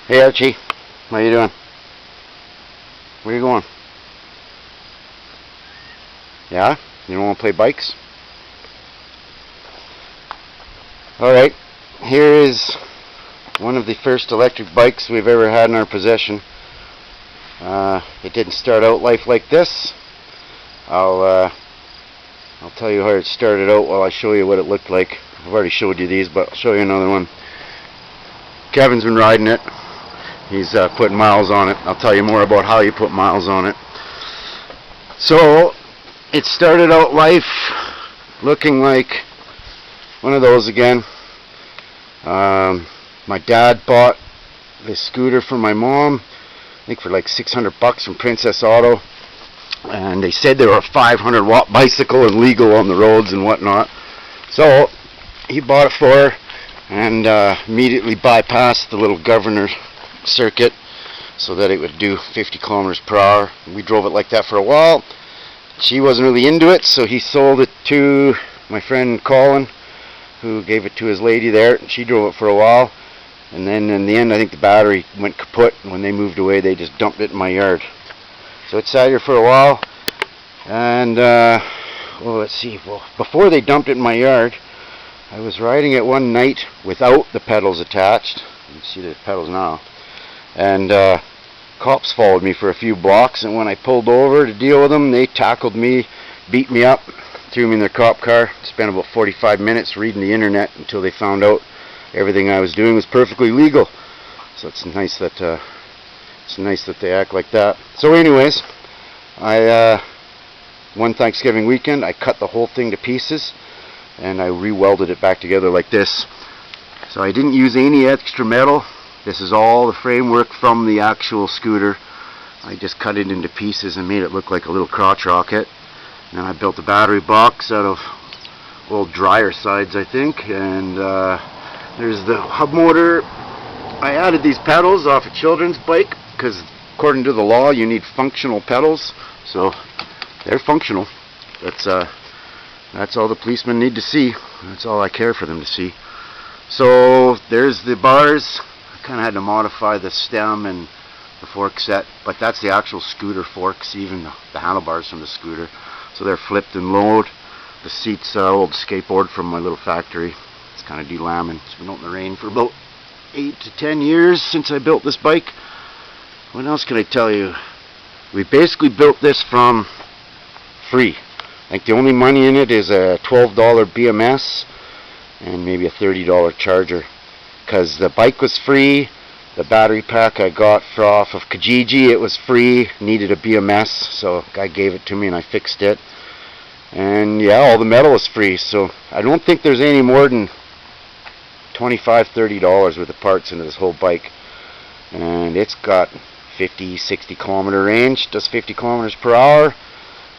Hey Archie, how you doing? Where you going? Yeah? You don't want to play bikes? Alright, here is one of the first electric bikes we've ever had in our possession. It didn't start out life like this. I'll tell you how it started out while I show you what it looked like. I've already showed you these, but I'll show you another one. Kevin's been riding it. He's putting miles on it. I'll tell you more about how you put miles on it. So, it started out life looking like one of those again. My dad bought this scooter for my mom, I think for like $600 from Princess Auto. And they said they were a 500 watt bicycle and legal on the roads and whatnot. So, he bought it for her and immediately bypassed the little governor circuit so that it would do 50 kilometers per hour. We drove it like that for a while. She wasn't really into it, so he sold it to my friend Colin, who gave it to his lady there. She drove it for a while, and then in the end I think the battery went kaput, and when they moved away they just dumped it in my yard. So it sat here for a while, and let's see, before they dumped it in my yard, I was riding it one night without the pedals attached. You can see the pedals now. And cops followed me for a few blocks, and when I pulled over to deal with them, they tackled me, beat me up, threw me in their cop car. Spent about 45 minutes reading the internet until they found out everything I was doing was perfectly legal. So it's nice that they act like that. So anyways, one Thanksgiving weekend I cut the whole thing to pieces and I re-welded it back together like this. So I didn't use any extra metal. This is all the framework from the actual scooter. I just cut it into pieces and made it look like a little crotch rocket. And I built the battery box out of old dryer sides, I think. And there's the hub motor. I added these pedals off a children's bike because according to the law you need functional pedals. So they're functional. That's all the policemen need to see. That's all I care for them to see. So there's the bars. Kind of had to modify the stem and the fork set, but that's the actual scooter forks, even the handlebars from the scooter. So they're flipped and lowered. The seat's old skateboard from my little factory. It's kind of delambing. It's been out in the rain for about 8 to 10 years since I built this bike. What else can I tell you? We basically built this from free. I think the only money in it is a $12 BMS and maybe a $30 charger. Because the bike was free, the battery pack I got off of Kijiji, it was free, needed a BMS, so a guy gave it to me and I fixed it. And yeah, all the metal is free, so I don't think there's any more than $25–30 worth of parts into this whole bike. And it's got 50–60 kilometer range, does 50 kilometers per hour,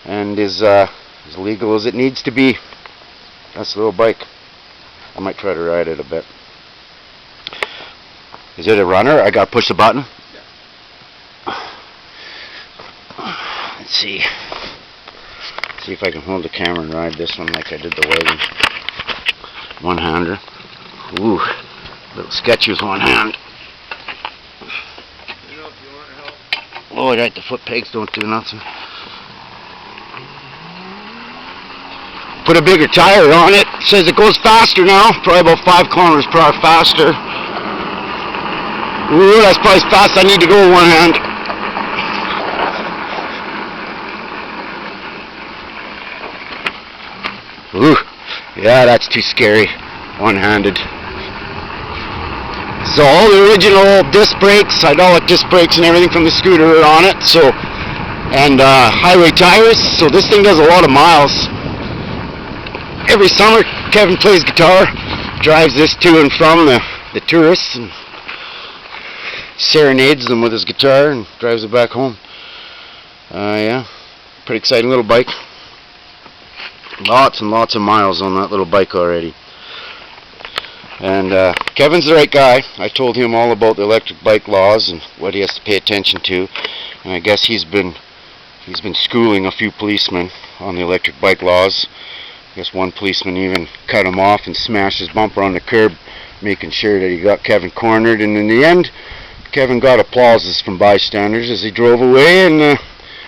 and is as legal as it needs to be. That's the little bike. I might try to ride it a bit. Is it a runner? I gotta push the button. Let's see. See if I can hold the camera and ride this one like I did the wagon. One-hander. Ooh, a little sketchy with one hand. You know, if you want help. Oh, right, the foot pegs don't do nothing. Put a bigger tire on it. Says it goes faster now, probably about 5 kilometers per hour faster. Ooh, that's probably as fast as I need to go with one hand. Ooh, yeah, that's too scary. One-handed. So all the original disc brakes, hydraulic disc brakes and everything from the scooter are on it. So, and highway tires. So this thing does a lot of miles. Every summer, Kevin plays guitar, drives this to and from the tourists, and serenades them with his guitar and drives it back home. Yeah, pretty exciting little bike. Lots and lots of miles on that little bike already. And Kevin's the right guy. I told him all about the electric bike laws and what he has to pay attention to. And I guess he's been schooling a few policemen on the electric bike laws. I guess one policeman even cut him off and smashed his bumper on the curb, making sure that he got Kevin cornered. And in the end, Kevin got applauses from bystanders as he drove away, and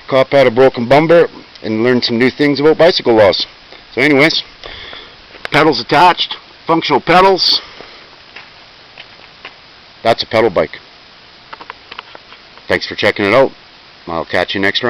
cop had a broken bumper and learned some new things about bicycle laws. So anyways, pedals attached, functional pedals. That's a pedal bike. Thanks for checking it out. I'll catch you next round.